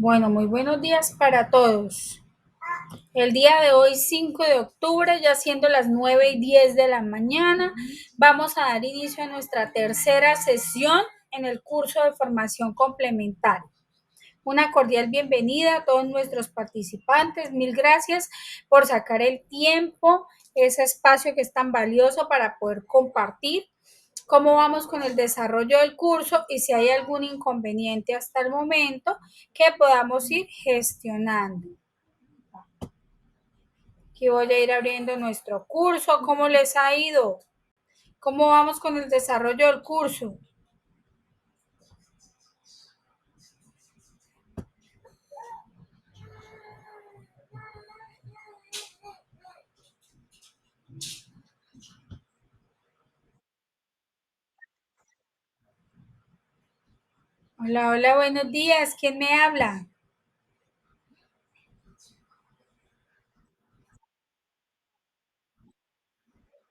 Bueno, muy buenos días para todos. El día de hoy, 5 de octubre, ya siendo las 9:10 de la mañana, vamos a dar inicio a nuestra tercera sesión en el curso de formación complementaria. Una cordial bienvenida a todos nuestros participantes. Mil gracias por sacar el tiempo, ese espacio que es tan valioso para poder compartir cómo vamos con el desarrollo del curso y si hay algún inconveniente hasta el momento que podamos ir gestionando. Aquí voy a ir abriendo nuestro curso. ¿Cómo les ha ido? ¿Cómo vamos con el desarrollo del curso? Hola, hola, buenos días. ¿Quién me habla?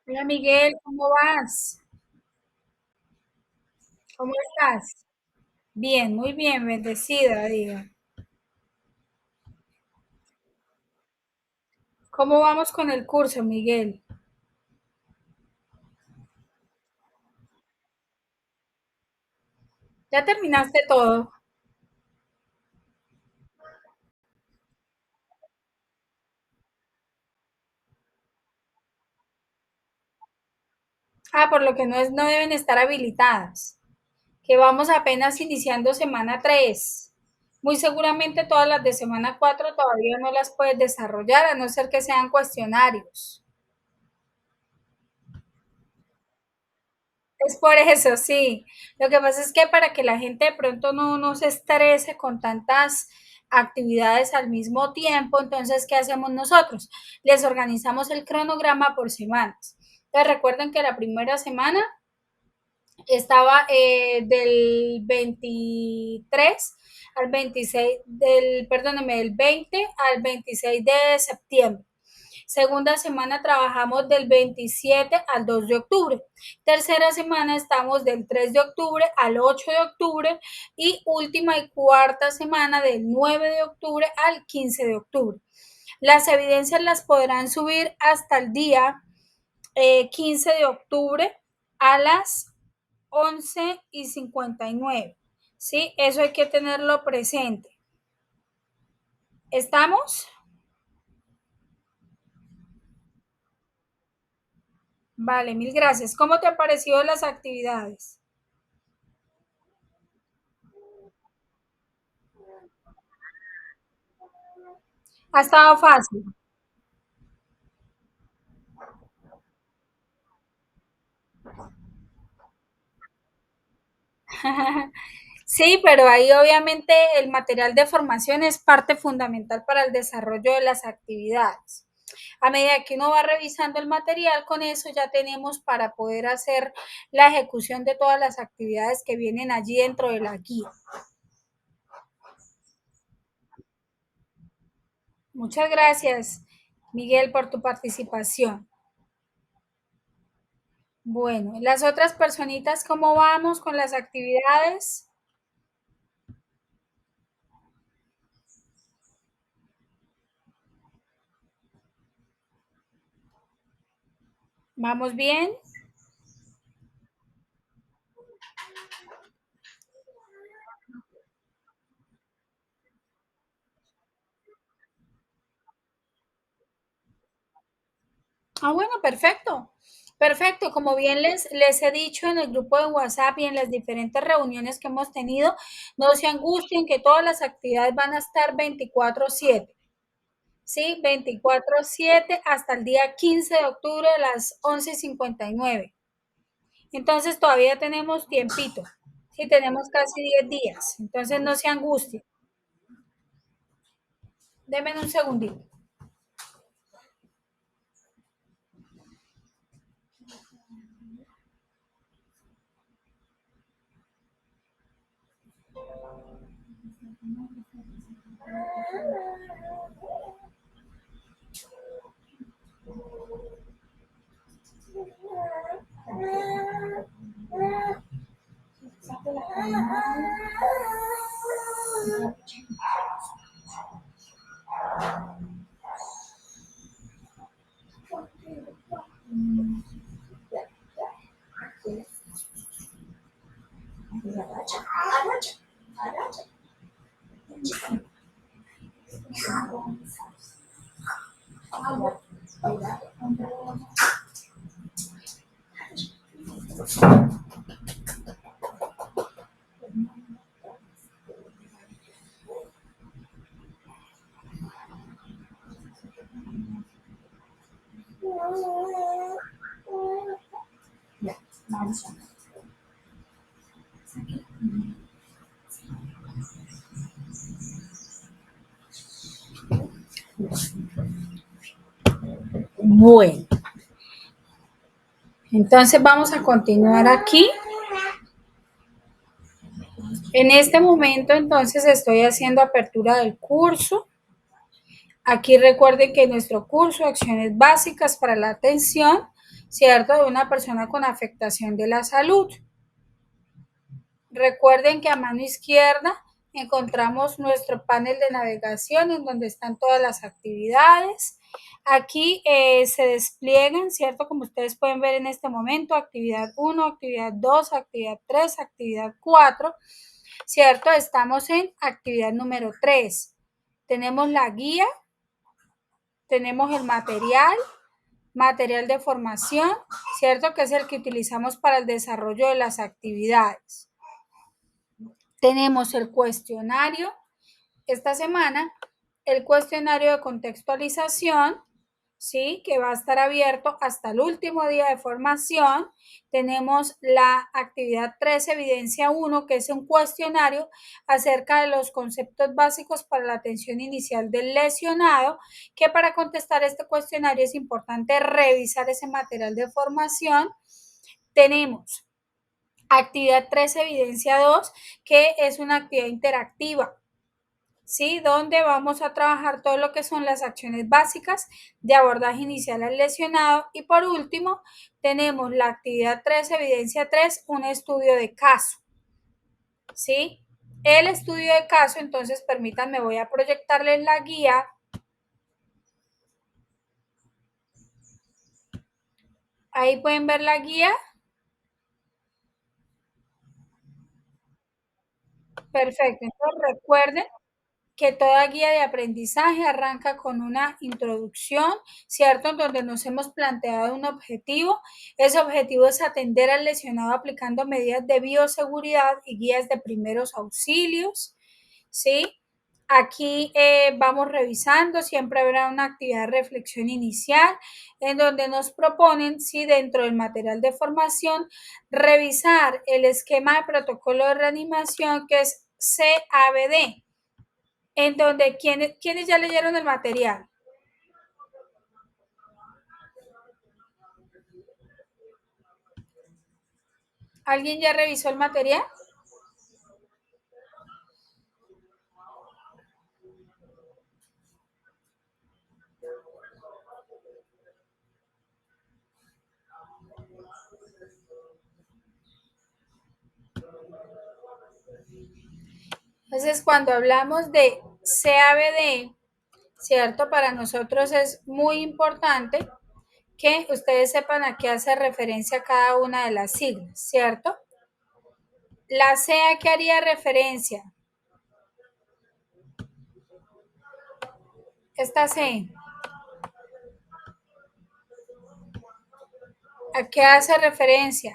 Hola, Miguel, ¿cómo vas? ¿Cómo estás? Bien, muy bien, bendecida, diga. ¿Cómo vamos con el curso, Miguel? ¿Ya terminaste todo? Ah, por lo que no deben estar habilitadas. Que vamos apenas iniciando semana 3. Muy seguramente todas las de semana 4 todavía no las puedes desarrollar, a no ser que sean cuestionarios. Es por eso, sí. Lo que pasa es que para que la gente de pronto no se estrese con tantas actividades al mismo tiempo, entonces, ¿qué hacemos nosotros? Les organizamos el cronograma por semanas. Entonces, recuerden que la primera semana estaba del 23 al 26, perdóneme, del 20 al 26 de septiembre. Segunda semana trabajamos del 27 al 2 de octubre. Tercera semana estamos del 3 de octubre al 8 de octubre y última y cuarta semana del 9 de octubre al 15 de octubre. Las evidencias las podrán subir hasta el día 15 de octubre a las 11:59. ¿Sí? Eso hay que tenerlo presente. ¿Estamos? Vale, mil gracias. ¿Cómo te han parecido las actividades? Ha estado fácil. Sí, pero ahí obviamente el material de formación es parte fundamental para el desarrollo de las actividades. A medida que uno va revisando el material, con eso ya tenemos para poder hacer la ejecución de todas las actividades que vienen allí dentro de la guía. Muchas gracias, Miguel, por tu participación. Bueno, las otras personitas, ¿cómo vamos con las actividades? ¿Vamos bien? Ah, bueno, perfecto. Perfecto. Como bien les he dicho en el grupo de WhatsApp y en las diferentes reuniones que hemos tenido, no se angustien que todas las actividades van a estar 24/7. ¿Sí? 24/7 hasta el día 15 de octubre a las 11:59. Entonces todavía tenemos tiempito. Sí, tenemos casi 10 días. Entonces no se angustien. Denme un segundito. Bueno, entonces vamos a continuar aquí. En este momento entonces estoy haciendo apertura del curso. Aquí recuerden que nuestro curso, acciones básicas para la atención, ¿cierto?, de una persona con afectación de la salud. Recuerden que a mano izquierda encontramos nuestro panel de navegación en donde están todas las actividades. Aquí se despliegan, ¿cierto? Como ustedes pueden ver en este momento, actividad 1, actividad 2, actividad 3, actividad 4, ¿cierto? Estamos en actividad número 3. Tenemos la guía, tenemos el material de formación, ¿cierto? Que es el que utilizamos para el desarrollo de las actividades. Tenemos el cuestionario. Esta semana, el cuestionario de contextualización, ¿sí?, que va a estar abierto hasta el último día de formación. Tenemos la actividad 3, evidencia 1, que es un cuestionario acerca de los conceptos básicos para la atención inicial del lesionado, que para contestar este cuestionario es importante revisar ese material de formación. Tenemos actividad 3, evidencia 2, que es una actividad interactiva, ¿sí?, donde vamos a trabajar todo lo que son las acciones básicas de abordaje inicial al lesionado. Y por último, tenemos la actividad 3, evidencia 3, un estudio de caso, ¿sí? El estudio de caso, entonces, permítanme, voy a proyectarles la guía. Ahí pueden ver la guía. Perfecto. Entonces, recuerden que toda guía de aprendizaje arranca con una introducción, ¿cierto?, en donde nos hemos planteado un objetivo. Ese objetivo es atender al lesionado aplicando medidas de bioseguridad y guías de primeros auxilios, ¿sí? Aquí vamos revisando, siempre habrá una actividad de reflexión inicial en donde nos proponen, sí, dentro del material de formación, revisar el esquema de protocolo de reanimación que es CABD, en donde ¿quiénes ya leyeron el material? ¿Alguien ya revisó el material? Entonces, cuando hablamos de CABD, ¿cierto? Para nosotros es muy importante que ustedes sepan a qué hace referencia cada una de las siglas, ¿cierto? La C, ¿a qué haría referencia? Esta C, ¿a qué hace referencia?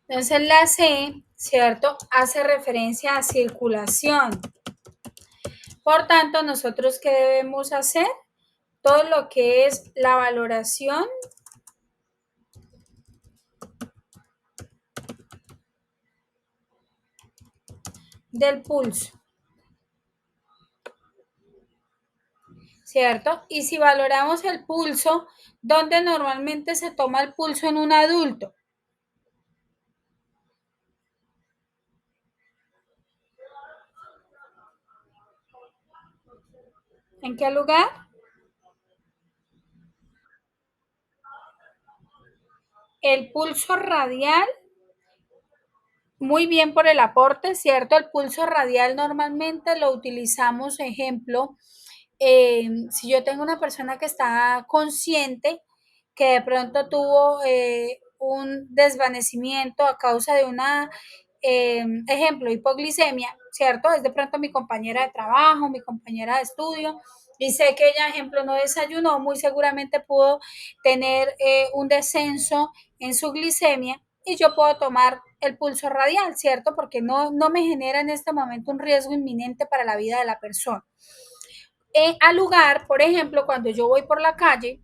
Entonces la C, ¿cierto?, hace referencia a circulación. Por tanto, nosotros, ¿qué debemos hacer? Todo lo que es la valoración del pulso, ¿cierto? Y si valoramos el pulso, ¿dónde normalmente se toma el pulso en un adulto? ¿En qué lugar? El pulso radial muy bien por el aporte, ¿cierto? El pulso radial normalmente lo utilizamos, ejemplo, si yo tengo una persona que está consciente, que de pronto tuvo un desvanecimiento a causa de una, ejemplo, hipoglicemia, ¿cierto? Es de pronto mi compañera de trabajo, mi compañera de estudio, y sé que ella, ejemplo, no desayunó, muy seguramente pudo tener un descenso en su glicemia y yo puedo tomar el pulso radial, ¿cierto? Porque no me genera en este momento un riesgo inminente para la vida de la persona. Al lugar, por ejemplo, cuando yo voy por la calle,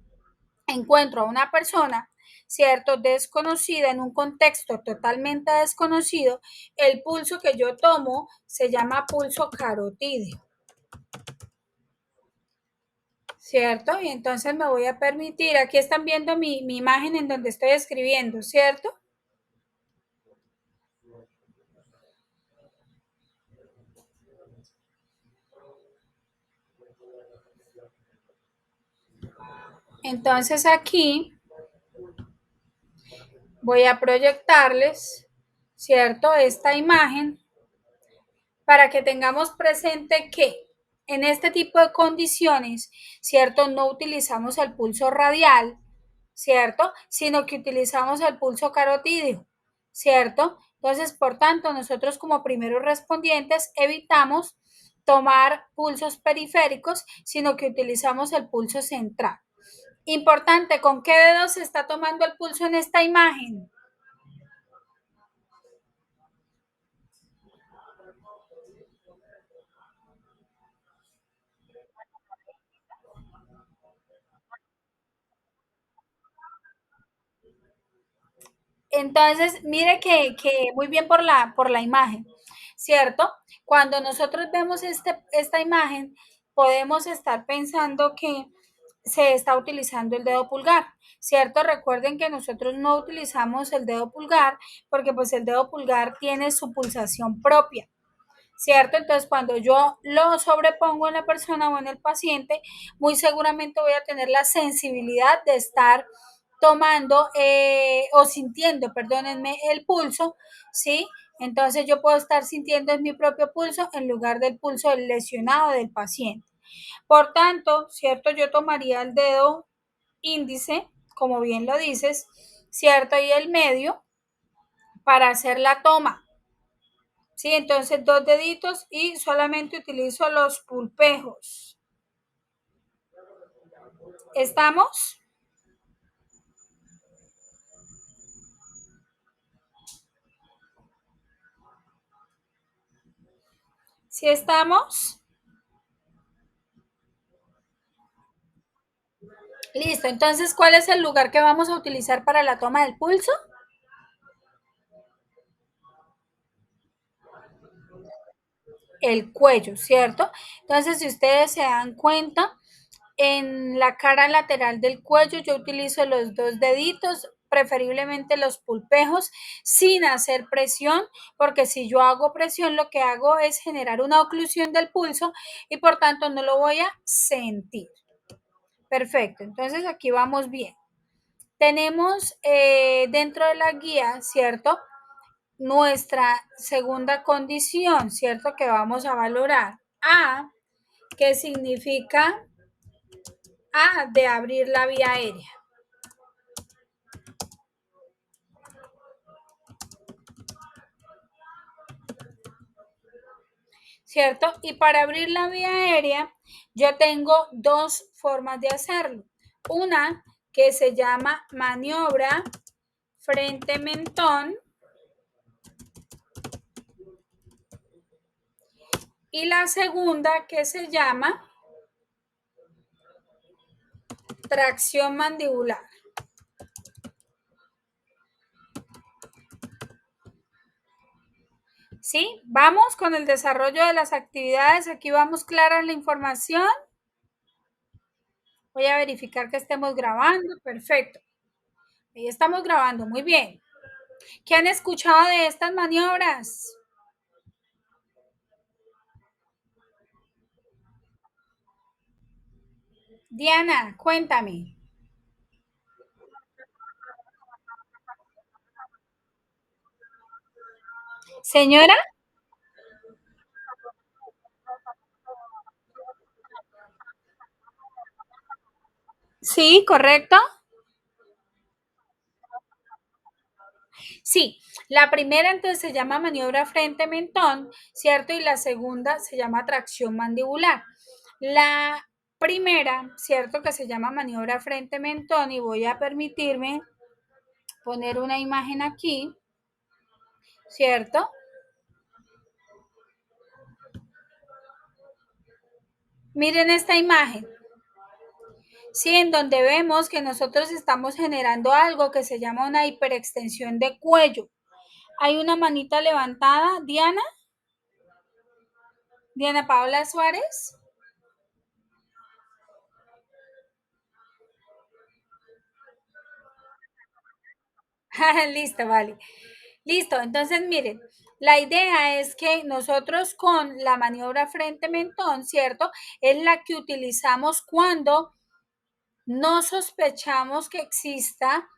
encuentro a una persona, ¿cierto? Desconocida, en un contexto totalmente desconocido, el pulso que yo tomo se llama pulso carotídeo, ¿cierto? Y entonces me voy a permitir, aquí están viendo mi imagen en donde estoy escribiendo, ¿cierto? Entonces aquí voy a proyectarles, ¿cierto? Esta imagen para que tengamos presente que en este tipo de condiciones, ¿cierto? No utilizamos el pulso radial, ¿cierto? Sino que utilizamos el pulso carotídeo, ¿cierto? Entonces, por tanto, nosotros como primeros respondientes evitamos tomar pulsos periféricos, sino que utilizamos el pulso central. Importante, ¿con qué dedo se está tomando el pulso en esta imagen? Entonces, mire que muy bien por la imagen, ¿cierto? Cuando nosotros vemos esta imagen, podemos estar pensando que se está utilizando el dedo pulgar, ¿cierto? Recuerden que nosotros no utilizamos el dedo pulgar porque pues el dedo pulgar tiene su pulsación propia, ¿cierto? Entonces, cuando yo lo sobrepongo en la persona o en el paciente, muy seguramente voy a tener la sensibilidad de estar tomando o sintiendo, perdónenme, el pulso, ¿sí? Entonces yo puedo estar sintiendo en mi propio pulso en lugar del pulso del lesionado del paciente. Por tanto, ¿cierto? Yo tomaría el dedo índice, como bien lo dices, ¿cierto? Y el medio para hacer la toma. Sí, entonces dos deditos y solamente utilizo los pulpejos. ¿Estamos? ¿Sí estamos? Listo, entonces, ¿cuál es el lugar que vamos a utilizar para la toma del pulso? El cuello, ¿cierto? Entonces, si ustedes se dan cuenta, en la cara lateral del cuello yo utilizo los dos deditos, preferiblemente los pulpejos, sin hacer presión, porque si yo hago presión, lo que hago es generar una oclusión del pulso y por tanto no lo voy a sentir. Perfecto, entonces aquí vamos bien. Tenemos dentro de la guía, ¿cierto? Nuestra segunda condición, ¿cierto? Que vamos a valorar. A, que significa A, de abrir la vía aérea, ¿cierto? Y para abrir la vía aérea, yo tengo dos formas de hacerlo. Una que se llama maniobra frente-mentón y la segunda que se llama tracción mandibular. ¿Sí? Vamos con el desarrollo de las actividades. Aquí vamos clara en la información. Voy a verificar que estemos grabando. Perfecto. Ahí estamos grabando. Muy bien. ¿Qué han escuchado de estas maniobras? Diana, cuéntame. Señora, sí, correcto. Sí, la primera entonces se llama maniobra frente-mentón, ¿cierto? Y la segunda se llama tracción mandibular. La primera, ¿cierto? Que se llama maniobra frente-mentón y voy a permitirme poner una imagen aquí, ¿cierto? Miren esta imagen, ¿sí? En donde vemos que nosotros estamos generando algo que se llama una hiperextensión de cuello. Hay una manita levantada, Diana, Diana Paola Suárez. Listo, vale. Listo, entonces miren, la idea es que nosotros con la maniobra frente-mentón, ¿cierto? Es la que utilizamos cuando no sospechamos que exista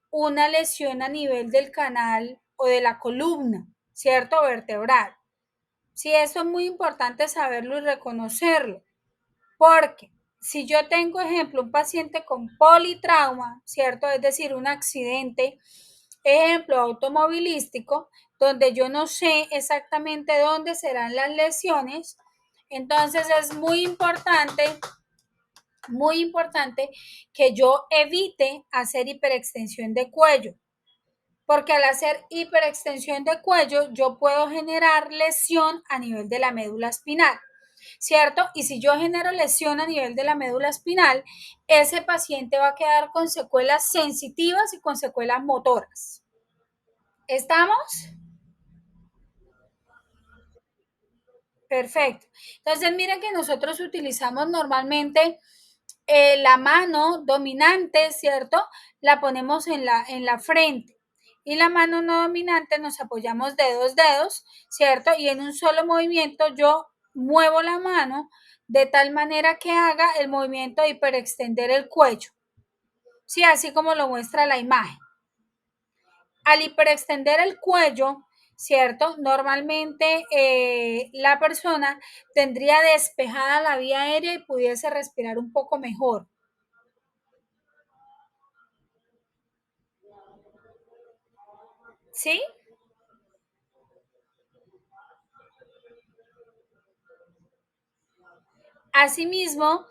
una lesión a nivel del canal o de la columna, ¿cierto? Vertebral. Sí, eso es muy importante saberlo y reconocerlo, porque si yo tengo, ejemplo, un paciente con politrauma, ¿cierto? Es decir, un accidente, ejemplo, automovilístico, donde yo no sé exactamente dónde serán las lesiones, entonces es muy importante que yo evite hacer hiperextensión de cuello, porque al hacer hiperextensión de cuello yo puedo generar lesión a nivel de la médula espinal, ¿cierto? Y si yo genero lesión a nivel de la médula espinal, ese paciente va a quedar con secuelas sensitivas y con secuelas motoras. ¿Estamos? Perfecto. Entonces, miren que nosotros utilizamos normalmente la mano dominante, ¿cierto? La ponemos en la frente. Y la mano no dominante nos apoyamos de dos dedos, ¿cierto? Y en un solo movimiento yo muevo la mano de tal manera que haga el movimiento de hiperextender el cuello. Sí, así como lo muestra la imagen. Al hiperextender el cuello, ¿cierto? Normalmente la persona tendría despejada la vía aérea y pudiese respirar un poco mejor. ¿Sí? Asimismo,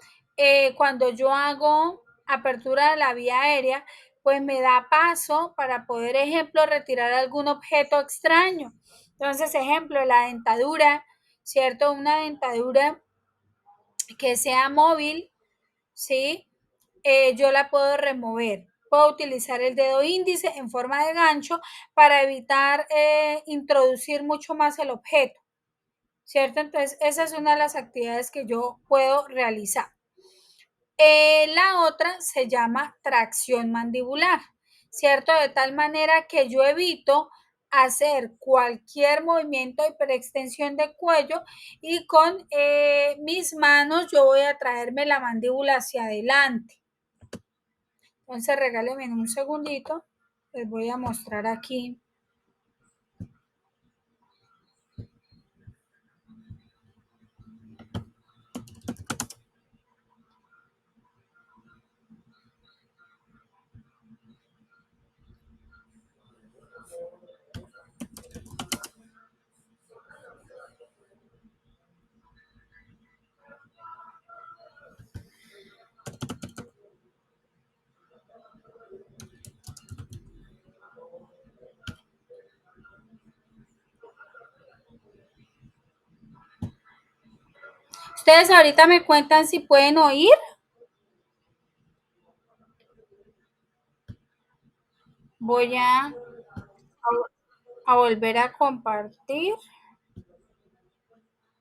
cuando yo hago apertura de la vía aérea, pues me da paso para poder, ejemplo, retirar algún objeto extraño. Entonces, ejemplo, la dentadura, ¿cierto? Una dentadura que sea móvil, ¿sí? Yo la puedo remover. Puedo utilizar el dedo índice en forma de gancho para evitar introducir mucho más el objeto, ¿cierto? Entonces, esa es una de las actividades que yo puedo realizar. La otra se llama tracción mandibular, ¿cierto? De tal manera que yo evito hacer cualquier movimiento de hiperextensión de cuello y con mis manos yo voy a traerme la mandíbula hacia adelante. Entonces regálenme un segundito, les voy a mostrar aquí. Ustedes ahorita me cuentan si pueden oír. Voy a volver a compartir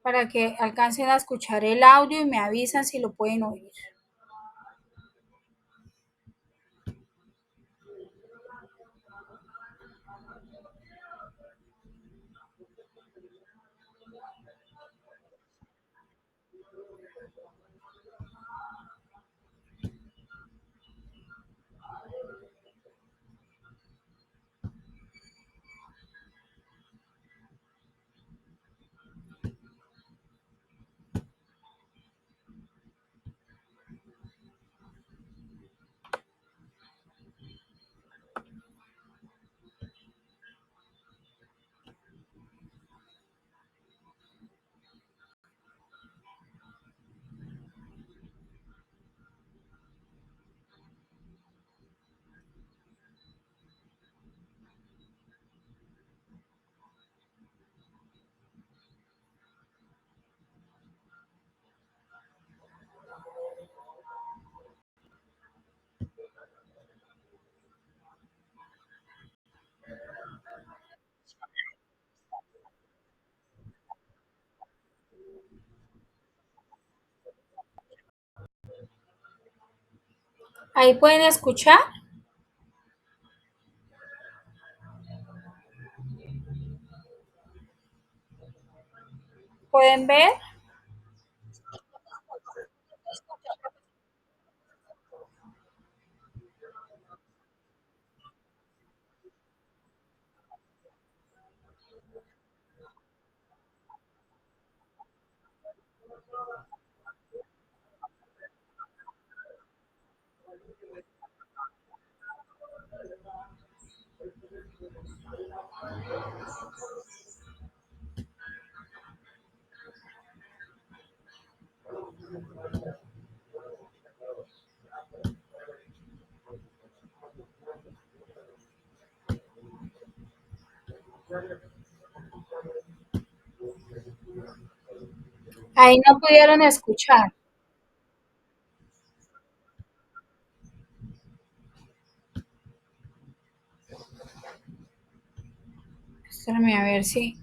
para que alcancen a escuchar el audio y me avisan si lo pueden oír. Ahí pueden escuchar, pueden ver. Ahí no pudieron escuchar. Espérame a ver si.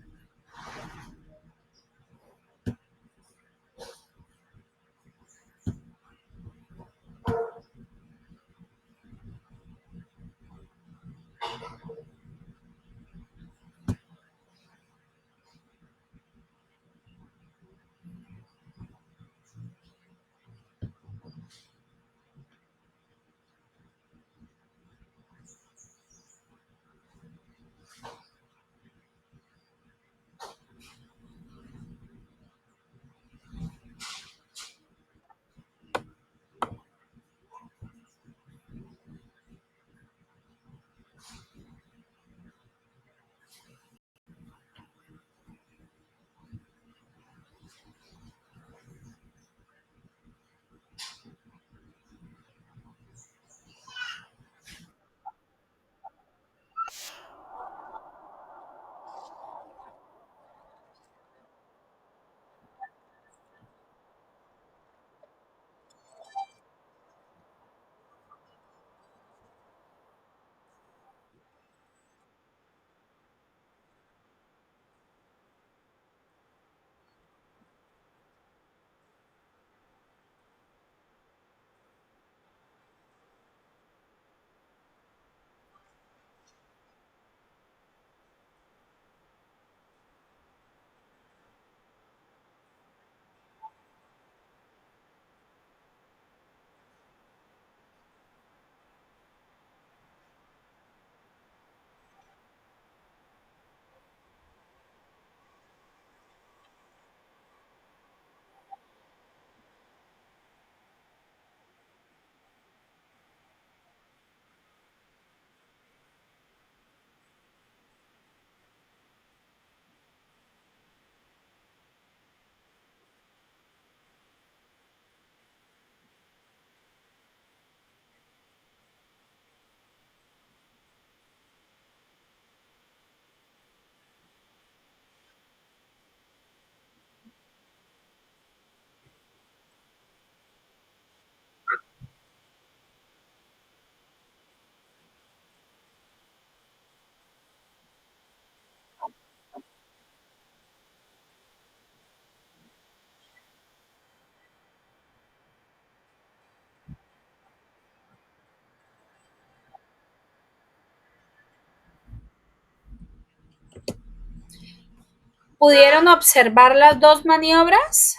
¿Pudieron observar las dos maniobras?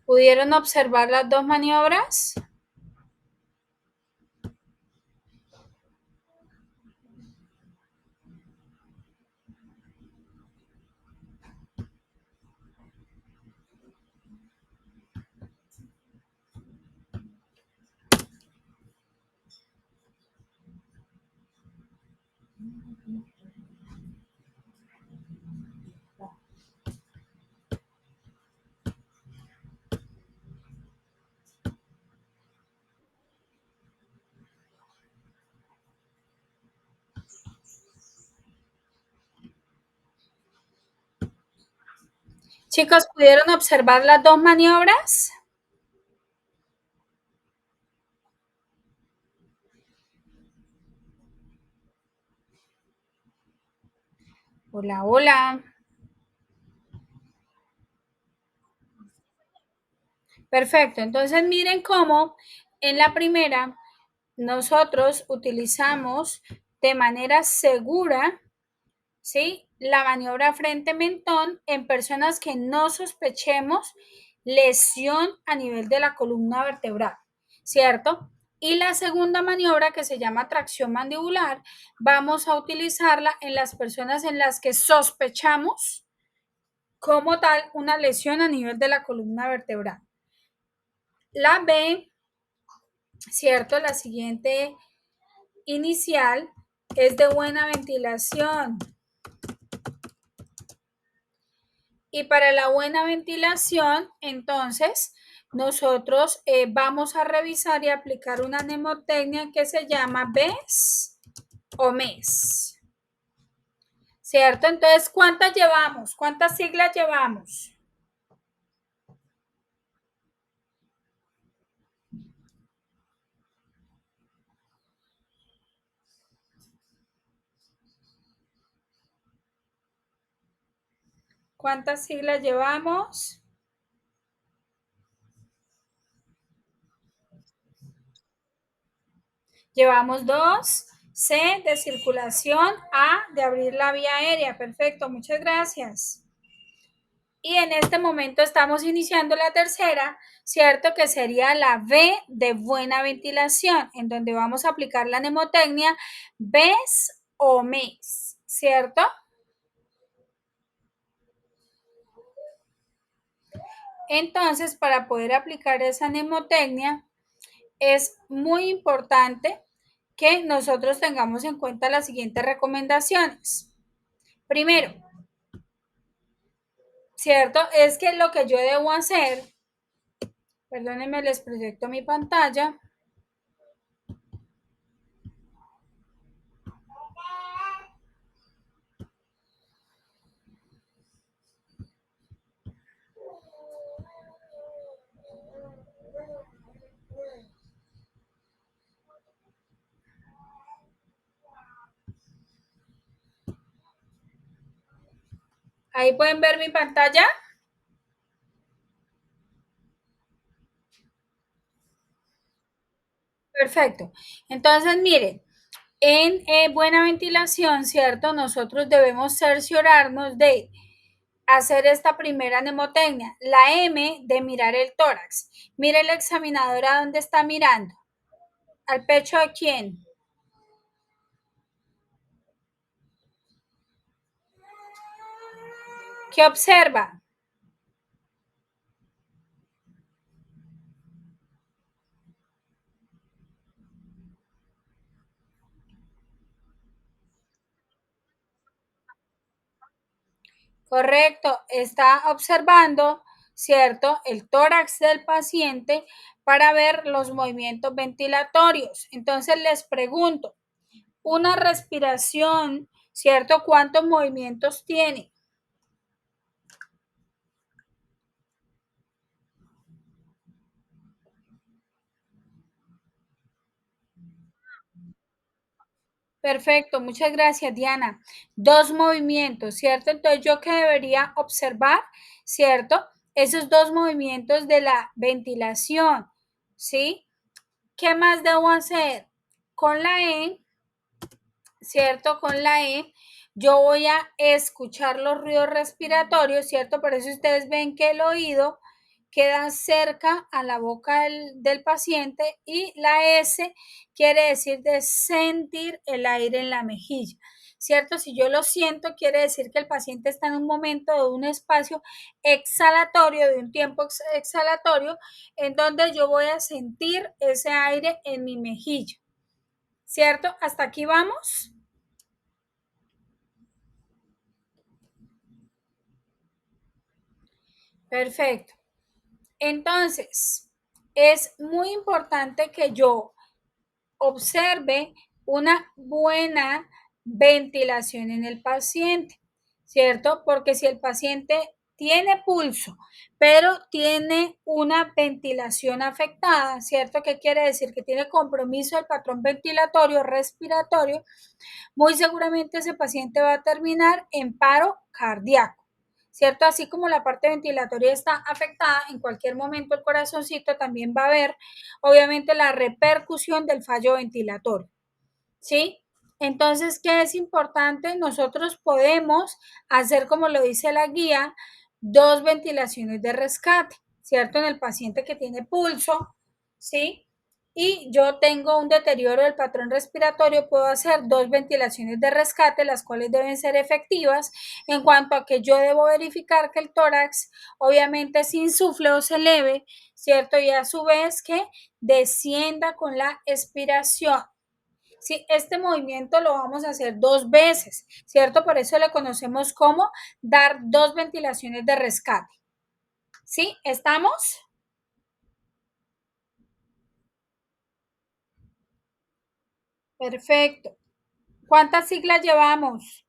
¿Pudieron observar las dos maniobras? Chicos, ¿pudieron observar las dos maniobras? Hola, hola. Perfecto. Entonces miren cómo en la primera nosotros utilizamos de manera segura, ¿sí?, la maniobra frente-mentón en personas que no sospechemos lesión a nivel de la columna vertebral, ¿cierto? Y la segunda maniobra, que se llama tracción mandibular, vamos a utilizarla en las personas en las que sospechamos como tal una lesión a nivel de la columna vertebral. La B, ¿cierto? La siguiente inicial es de buena ventilación. Y para la buena ventilación, entonces, nosotros vamos a revisar y aplicar una mnemotecnia que se llama BES o MES. ¿Cierto? Entonces, ¿cuántas llevamos? ¿Cuántas siglas llevamos? ¿Cuántas siglas llevamos? Llevamos dos. C de circulación, A de abrir la vía aérea. Perfecto, muchas gracias. Y en este momento estamos iniciando la tercera, ¿cierto? Que sería la V de buena ventilación, en donde vamos a aplicar la mnemotecnia BES o MES, ¿cierto? Entonces, para poder aplicar esa mnemotecnia, es muy importante que nosotros tengamos en cuenta las siguientes recomendaciones. Primero, ¿cierto? Es que lo que yo debo hacer, perdónenme, les proyecto mi pantalla. Ahí pueden ver mi pantalla. Perfecto. Entonces, miren, en buena ventilación, ¿cierto? Nosotros debemos cerciorarnos de hacer esta primera mnemotecnia. La M de mirar el tórax. Mire el examinador a dónde está mirando. ¿Al pecho de quién? ¿Qué observa? Correcto, está observando, ¿cierto?, el tórax del paciente para ver los movimientos ventilatorios. Entonces les pregunto, una respiración, ¿cierto? ¿Cuántos movimientos tiene? Perfecto, muchas gracias, Diana. Dos movimientos, ¿cierto? Entonces, ¿yo qué debería observar? ¿Cierto? Esos dos movimientos de la ventilación, ¿sí? ¿Qué más debo hacer? Con la E, ¿cierto? Con la E, yo voy a escuchar los ruidos respiratorios, ¿cierto? Por eso ustedes ven que el oído queda cerca a la boca del paciente y la S quiere decir de sentir el aire en la mejilla. ¿Cierto? Si yo lo siento, quiere decir que el paciente está en un momento de un espacio exhalatorio, de un tiempo exhalatorio, en donde yo voy a sentir ese aire en mi mejilla. ¿Cierto? ¿Hasta aquí vamos? Perfecto. Entonces, es muy importante que yo observe una buena ventilación en el paciente, ¿cierto? Porque si el paciente tiene pulso, pero tiene una ventilación afectada, ¿cierto? ¿Qué quiere decir? Que tiene compromiso del patrón ventilatorio, respiratorio, muy seguramente ese paciente va a terminar en paro cardíaco, ¿cierto? Así como la parte ventilatoria está afectada, en cualquier momento el corazoncito también va a ver, obviamente, la repercusión del fallo ventilatorio, ¿sí? Entonces, ¿qué es importante? Nosotros podemos hacer, como lo dice la guía, dos ventilaciones de rescate, ¿cierto? En el paciente que tiene pulso, ¿sí? Y yo tengo un deterioro del patrón respiratorio, puedo hacer dos ventilaciones de rescate, las cuales deben ser efectivas en cuanto a que yo debo verificar que el tórax obviamente se insufle o se eleve, ¿cierto? Y a su vez que descienda con la expiración. Sí, este movimiento lo vamos a hacer dos veces, ¿cierto? Por eso le conocemos como dar dos ventilaciones de rescate. ¿Sí? ¿Estamos? Perfecto. ¿Cuántas siglas llevamos?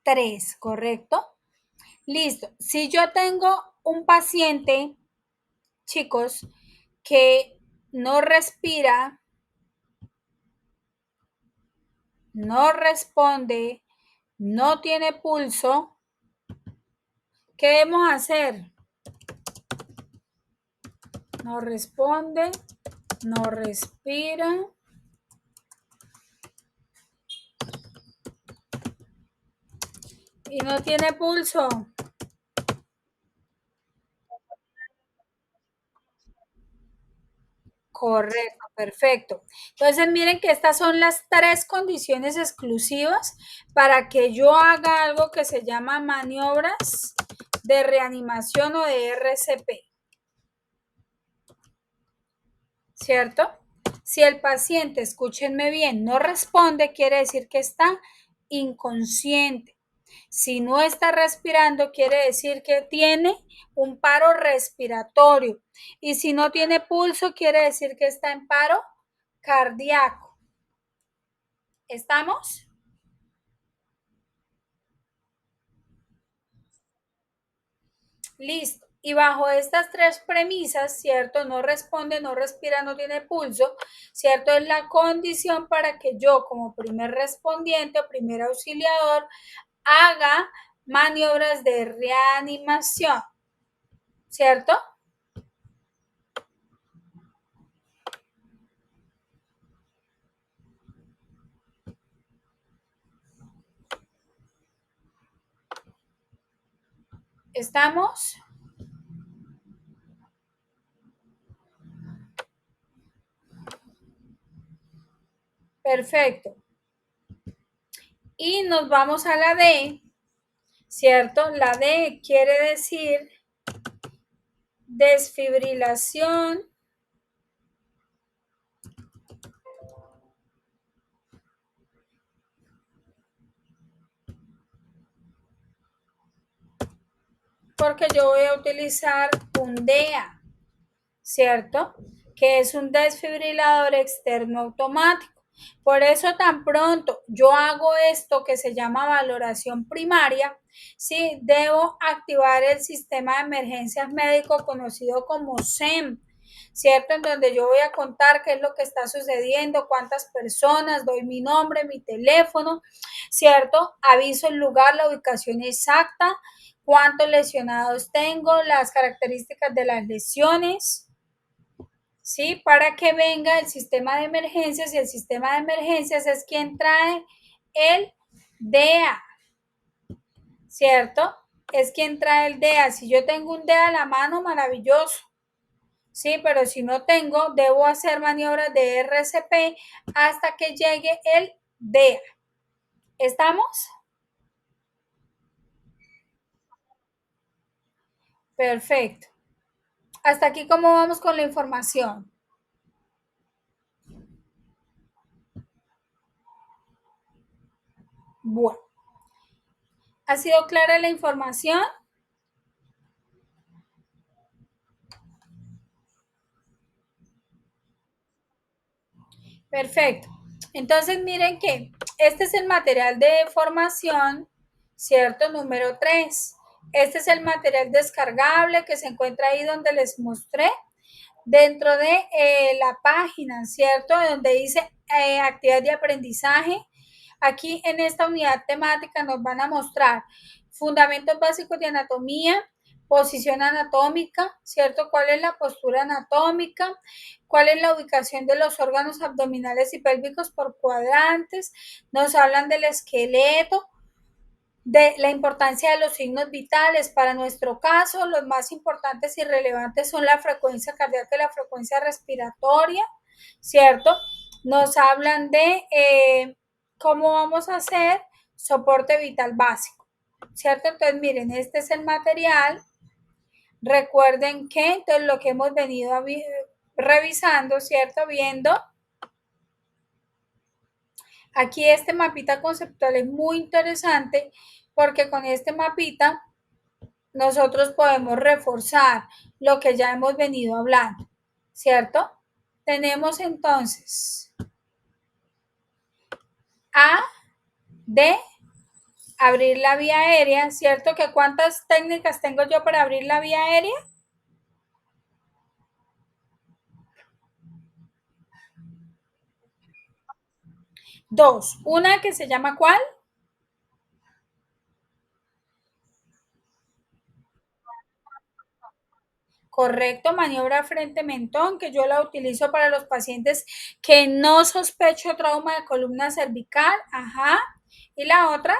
Tres, ¿correcto? Listo. Si yo tengo un paciente, chicos, que no respira, no responde, no tiene pulso, ¿qué debemos hacer? No responde, no respira y no tiene pulso. Correcto, perfecto. Entonces, miren que estas son las tres condiciones exclusivas para que yo haga algo que se llama maniobras de reanimación o de RCP, ¿cierto? Si el paciente, escúchenme bien, no responde, quiere decir que está inconsciente. Si no está respirando, quiere decir que tiene un paro respiratorio. Y si no tiene pulso, quiere decir que está en paro cardíaco. ¿Estamos? Listo. Y bajo estas tres premisas, ¿cierto? No responde, no respira, no tiene pulso, ¿cierto? Es la condición para que yo como primer respondiente o primer auxiliador haga maniobras de reanimación, ¿cierto? ¿Estamos? Perfecto. Y nos vamos a la D, ¿cierto? La D quiere decir desfibrilación porque yo voy a utilizar un DEA, ¿cierto? Que es un desfibrilador externo automático. Por eso tan pronto yo hago esto que se llama valoración primaria, sí, debo activar el sistema de emergencias médico conocido como SEM, ¿cierto? En donde yo voy a contar qué es lo que está sucediendo, cuántas personas, doy mi nombre, mi teléfono, ¿cierto? Aviso el lugar, la ubicación exacta, cuántos lesionados tengo, las características de las lesiones, ¿sí? Para que venga el sistema de emergencias y el sistema de emergencias es quien trae el DEA, ¿cierto? Es quien trae el DEA. Si yo tengo un DEA a la mano, maravilloso. Sí, pero si no tengo, debo hacer maniobras de RCP hasta que llegue el DEA. ¿Estamos? Perfecto. Hasta aquí, ¿cómo vamos con la información? Bueno, ¿ha sido clara la información? Perfecto. Entonces, miren que este es el material de formación, ¿cierto? Número 3. Este es el material descargable que se encuentra ahí donde les mostré, dentro de la página, ¿cierto? Donde dice actividad de aprendizaje. Aquí en esta unidad temática nos van a mostrar fundamentos básicos de anatomía, posición anatómica, ¿cierto? ¿Cuál es la postura anatómica? ¿Cuál es la ubicación de los órganos abdominales y pélvicos por cuadrantes? Nos hablan del esqueleto, de la importancia de los signos vitales. Para nuestro caso, los más importantes y relevantes son la frecuencia cardíaca y la frecuencia respiratoria, ¿cierto? Nos hablan de cómo vamos a hacer soporte vital básico, ¿cierto? Entonces, miren, este es el material. Recuerden que entonces lo que hemos venido revisando, ¿cierto? Viendo aquí este mapita conceptual es muy interesante porque con este mapita nosotros podemos reforzar lo que ya hemos venido hablando, ¿cierto? Tenemos entonces A de abrir la vía aérea, ¿cierto? ¿Que cuántas técnicas tengo yo para abrir la vía aérea? Dos. Una que se llama ¿cuál? Correcto, maniobra frente mentón, que yo la utilizo para los pacientes que no sospecho trauma de columna cervical. Ajá. Y la otra,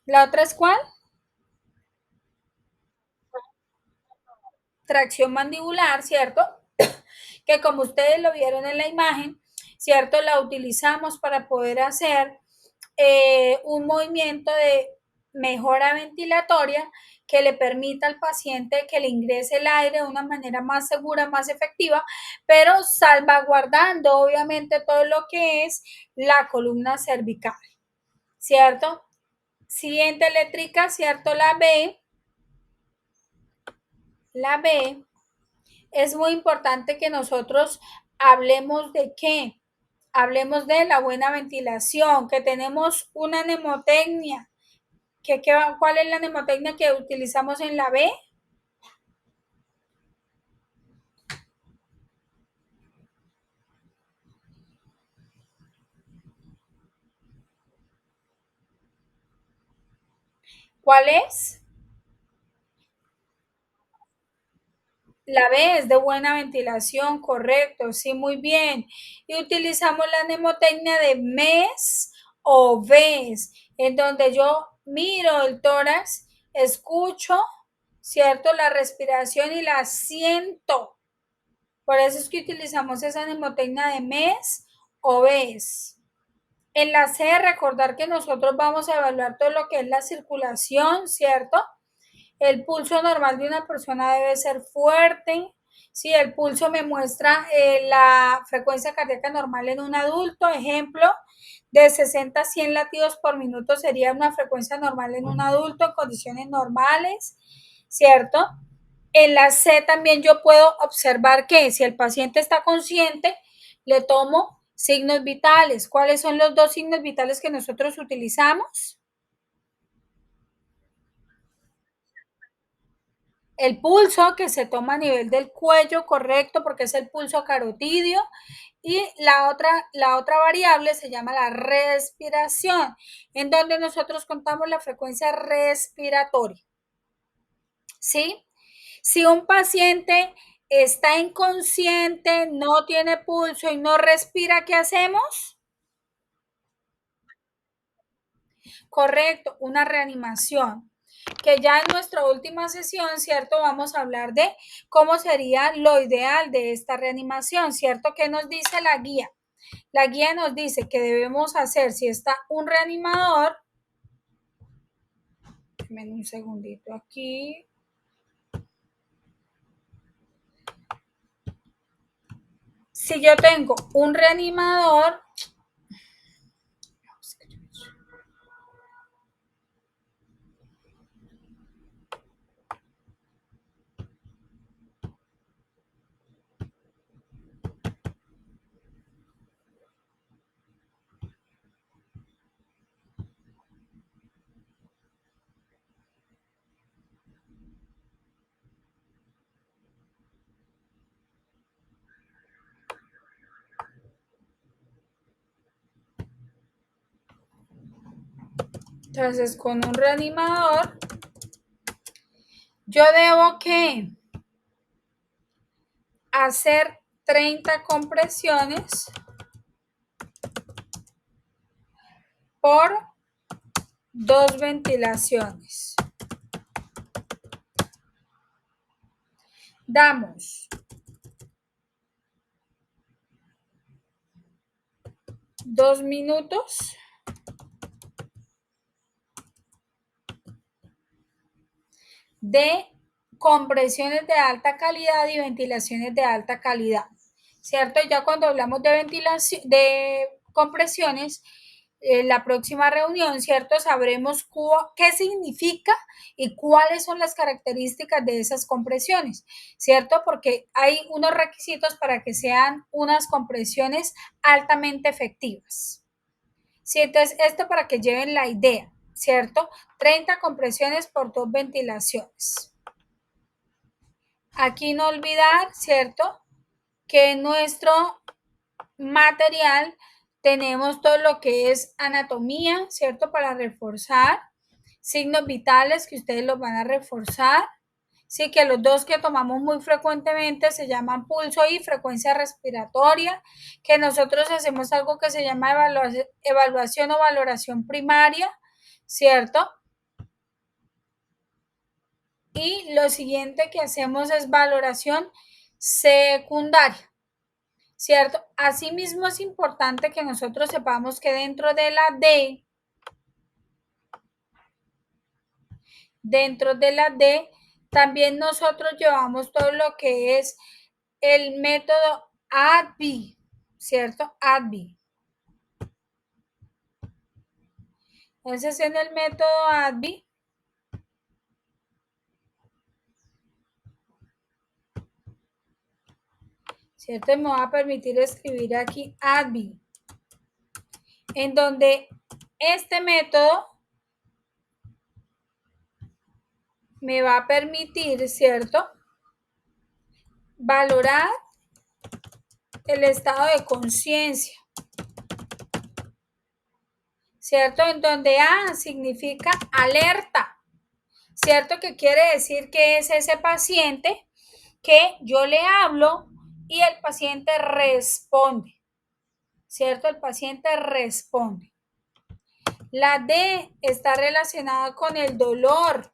¿la otra es cuál? Tracción mandibular, ¿cierto? Que como ustedes lo vieron en la imagen, ¿cierto? La utilizamos para poder hacer un movimiento de mejora ventilatoria que le permita al paciente que le ingrese el aire de una manera más segura, más efectiva, pero salvaguardando obviamente todo lo que es la columna cervical, ¿cierto? Siguiente eléctrica, ¿cierto? La B es muy importante que nosotros hablemos de qué, hablemos de la buena ventilación, que tenemos una mnemotecnia. ¿Cuál es la mnemotecnia que utilizamos en la B? ¿Cuál es? La B es de buena ventilación, correcto, sí, muy bien. Y utilizamos la mnemotecnia de mes o ves, en donde yo miro el tórax, escucho, ¿cierto? La respiración y la siento. Por eso es que utilizamos esa mnemotecnia de mes o ves. En la C, recordar que nosotros vamos a evaluar todo lo que es la circulación, ¿cierto? El pulso normal de una persona debe ser fuerte. Si el pulso me muestra la frecuencia cardíaca normal en un adulto, ejemplo, de 60 a 100 latidos por minuto sería una frecuencia normal en un adulto en condiciones normales, ¿cierto? En la C también yo puedo observar que si el paciente está consciente, le tomo signos vitales. ¿Cuáles son los dos signos vitales que nosotros utilizamos? El pulso que se toma a nivel del cuello, correcto, porque es el pulso carotidio. Y la otra variable se llama la respiración, en donde nosotros contamos la frecuencia respiratoria. ¿Sí? Si un paciente está inconsciente, no tiene pulso y no respira, ¿qué hacemos? Correcto, una reanimación. Que ya en nuestra última sesión, ¿cierto? Vamos a hablar de cómo sería lo ideal de esta reanimación, ¿cierto? ¿Qué nos dice la guía? La guía nos dice que debemos hacer, si está un reanimador, déjenme un segundito aquí. Si yo tengo un reanimador, Entonces, con un reanimador, yo debo que hacer 30 compresiones por 2 ventilaciones. Damos 2 minutos de compresiones de alta calidad y ventilaciones de alta calidad, ¿cierto? Ya cuando hablamos de ventilación, de compresiones, la próxima reunión, ¿cierto? Sabremos qué significa y cuáles son las características de esas compresiones, ¿cierto? Porque hay unos requisitos para que sean unas compresiones altamente efectivas. Sí, entonces esto para que lleven la idea, ¿cierto? 30 compresiones por 2 ventilaciones. Aquí no olvidar, ¿cierto? Que en nuestro material tenemos todo lo que es anatomía, ¿cierto? Para reforzar, signos vitales que ustedes los van a reforzar. Sí, que los dos que tomamos muy frecuentemente se llaman pulso y frecuencia respiratoria, que nosotros hacemos algo que se llama evaluación o valoración primaria, ¿cierto? Y lo siguiente que hacemos es valoración secundaria, ¿cierto? Asimismo es importante que nosotros sepamos que dentro de la D, también nosotros llevamos todo lo que es el método ADVI, ¿cierto? ADVI. Entonces, en el método ADVI, ¿cierto? Me va a permitir escribir aquí ADVI, en donde este método me va a permitir, ¿cierto? Valorar el estado de conciencia, ¿cierto? En donde A significa alerta, ¿cierto? Que quiere decir que es ese paciente que yo le hablo y el paciente responde, ¿cierto? El paciente responde. La D está relacionada con el dolor.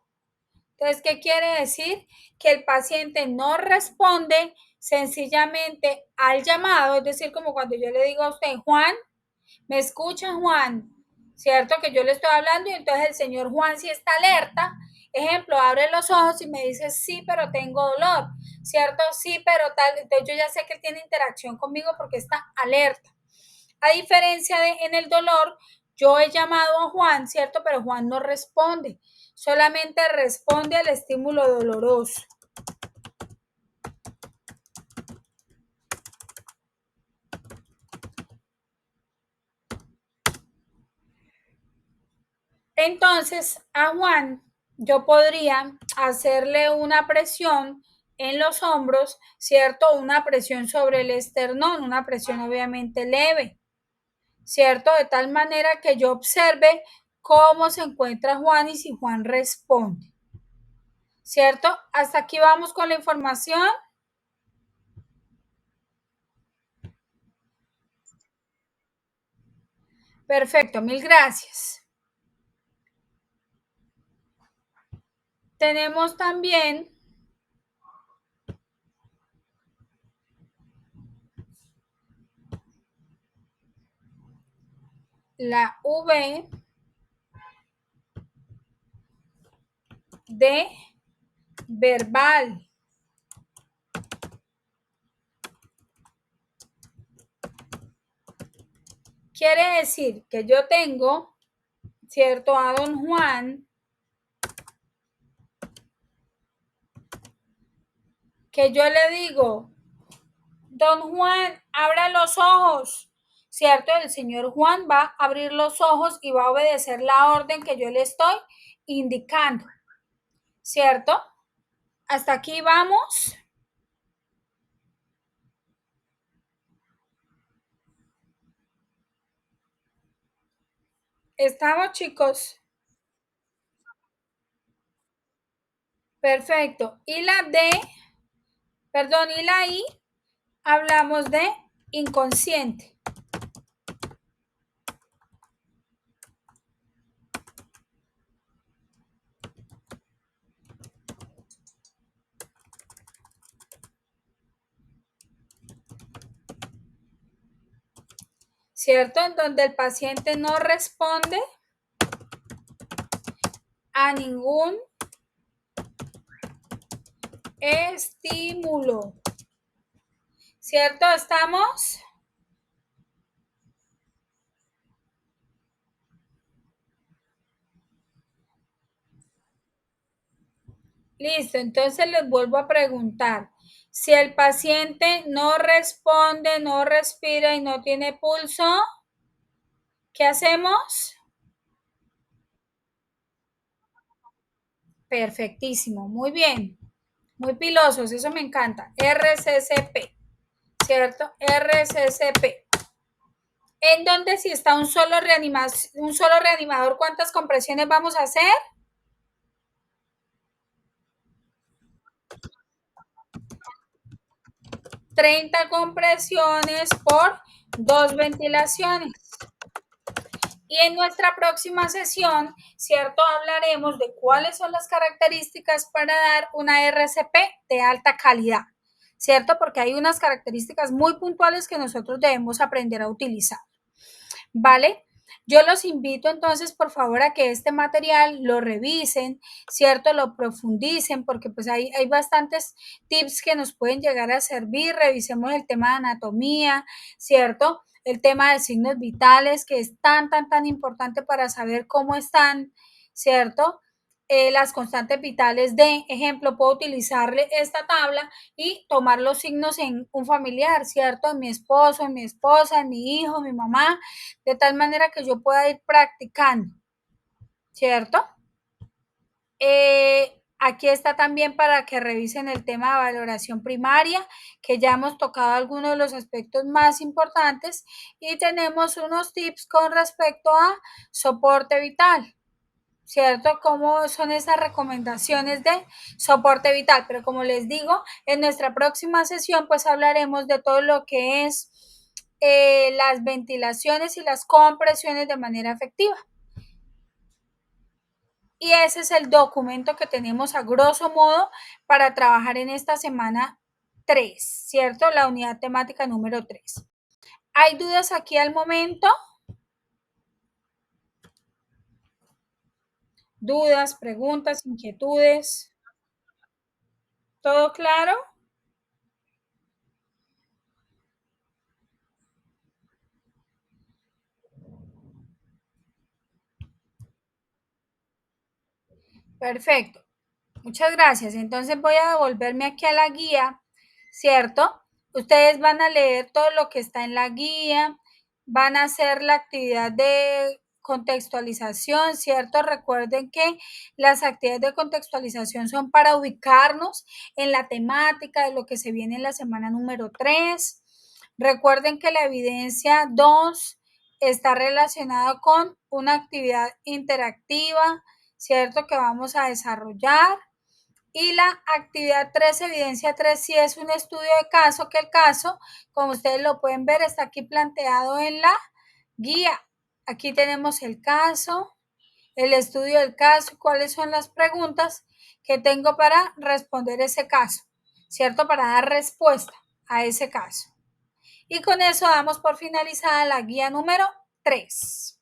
Entonces, ¿qué quiere decir? Que el paciente no responde sencillamente al llamado, es decir, como cuando yo le digo a usted, Juan, ¿me escucha Juan? ¿Cierto? Que yo le estoy hablando y entonces el señor Juan sí está alerta. Ejemplo, abre los ojos y me dice, sí, pero tengo dolor, ¿cierto? Sí, pero tal. Entonces yo ya sé que él tiene interacción conmigo porque está alerta. A diferencia de en el dolor, yo he llamado a Juan, ¿cierto? Pero Juan no responde, solamente responde al estímulo doloroso. Entonces, a Juan yo podría hacerle una presión en los hombros, ¿cierto? Una presión sobre el esternón, una presión obviamente leve, ¿cierto? De tal manera que yo observe cómo se encuentra Juan y si Juan responde, ¿cierto? Hasta aquí vamos con la información. Perfecto, mil gracias. Tenemos también la V de verbal. Quiere decir que yo tengo, ¿cierto? A don Juan, que yo le digo, don Juan, abra los ojos, ¿cierto? El señor Juan va a abrir los ojos y va a obedecer la orden que yo le estoy indicando, ¿cierto? Hasta aquí vamos. Estamos, chicos. Perfecto. Y la D, perdón, y la I, hablamos de inconsciente. ¿Cierto? En donde el paciente no responde a ningún estímulo. ¿Cierto? ¿Estamos? Listo, entonces les vuelvo a preguntar. Si el paciente no responde, no respira y no tiene pulso, ¿qué hacemos? Perfectísimo, muy bien, muy pilosos, eso me encanta. RCCP, ¿cierto? RCCP. En donde si está un solo reanimador, ¿cuántas compresiones vamos a hacer? 30 compresiones por 2 ventilaciones. Y en nuestra próxima sesión, ¿cierto? Hablaremos de cuáles son las características para dar una RCP de alta calidad, ¿cierto? Porque hay unas características muy puntuales que nosotros debemos aprender a utilizar, ¿vale? Yo los invito entonces, por favor, a que este material lo revisen, ¿cierto? Lo profundicen, porque pues hay bastantes tips que nos pueden llegar a servir. Revisemos el tema de anatomía, ¿cierto? El tema de signos vitales, que es tan importante para saber cómo están, ¿cierto? Las constantes vitales de ejemplo, puedo utilizarle esta tabla y tomar los signos en un familiar, ¿cierto? En mi esposo, en mi esposa, en mi hijo, en mi mamá, de tal manera que yo pueda ir practicando, ¿cierto? Aquí está también para que revisen el tema de valoración primaria, que ya hemos tocado algunos de los aspectos más importantes y tenemos unos tips con respecto a soporte vital, ¿cierto? ¿Cómo son esas recomendaciones de soporte vital? Pero como les digo, en nuestra próxima sesión pues hablaremos de todo lo que es las ventilaciones y las compresiones de manera efectiva. Y ese es el documento que tenemos a grosso modo para trabajar en esta semana 3, ¿cierto? La unidad temática número 3. ¿Hay dudas aquí al momento? ¿Dudas, preguntas, inquietudes? ¿Todo claro? Perfecto. Muchas gracias. Entonces voy a devolverme aquí a la guía, ¿cierto? Ustedes van a leer todo lo que está en la guía, van a hacer la actividad de contextualización, ¿cierto? Recuerden que las actividades de contextualización son para ubicarnos en la temática de lo que se viene en la semana número 3. Recuerden que la evidencia 2 está relacionada con una actividad interactiva, ¿cierto? Que vamos a desarrollar. Y la actividad 3, evidencia 3, sí es un estudio de caso, que el caso, como ustedes lo pueden ver, está aquí planteado en la guía. Aquí tenemos el caso, el estudio del caso, cuáles son las preguntas que tengo para responder ese caso, ¿cierto? Para dar respuesta a ese caso. Y con eso damos por finalizada la guía número 3.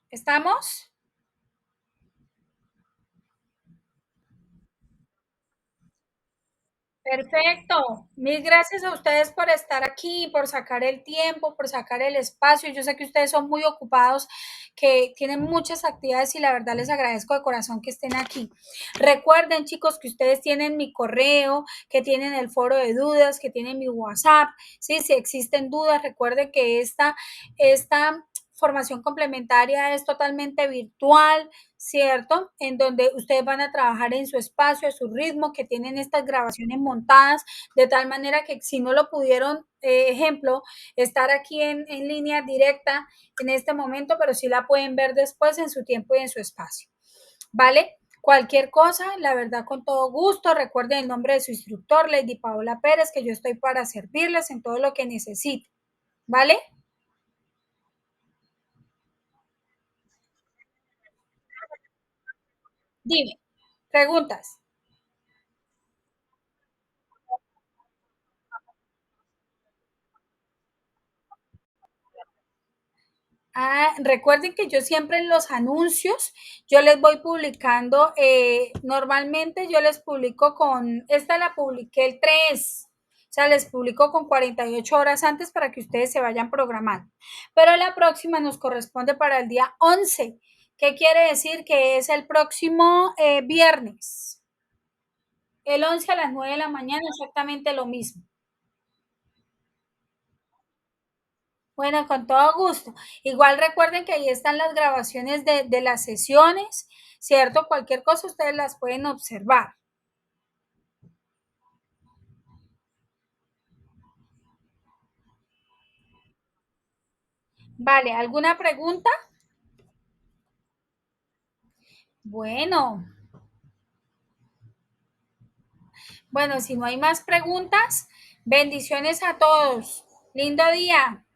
¿Estamos? Perfecto. Mil gracias a ustedes por estar aquí, por sacar el tiempo, por sacar el espacio. Yo sé que ustedes son muy ocupados, que tienen muchas actividades y la verdad les agradezco de corazón que estén aquí. Recuerden, chicos, que ustedes tienen mi correo, que tienen el foro de dudas, que tienen mi WhatsApp. Sí, si existen dudas, recuerden que esta formación complementaria es totalmente virtual, ¿cierto? En donde ustedes van a trabajar en su espacio, a su ritmo, que tienen estas grabaciones montadas, de tal manera que si no lo pudieron, ejemplo, estar aquí en línea directa en este momento, pero sí la pueden ver después en su tiempo y en su espacio, ¿vale? Cualquier cosa, la verdad, con todo gusto. Recuerden el nombre de su instructor, Lady Paola Pérez, que yo estoy para servirles en todo lo que necesiten, ¿vale? Dime, preguntas. Recuerden que yo siempre en los anuncios, yo les voy publicando, normalmente yo les publico esta la publiqué el 3, o sea, les publico con 48 horas antes para que ustedes se vayan programando. Pero la próxima nos corresponde para el día 11. ¿Qué quiere decir? Que es el próximo viernes, el 11 a las 9 de la mañana, exactamente lo mismo. Bueno, con todo gusto. Igual recuerden que ahí están las grabaciones de las sesiones, ¿cierto? Cualquier cosa ustedes las pueden observar. Vale, ¿alguna pregunta? Bueno, bueno, si no hay más preguntas, bendiciones a todos. Lindo día.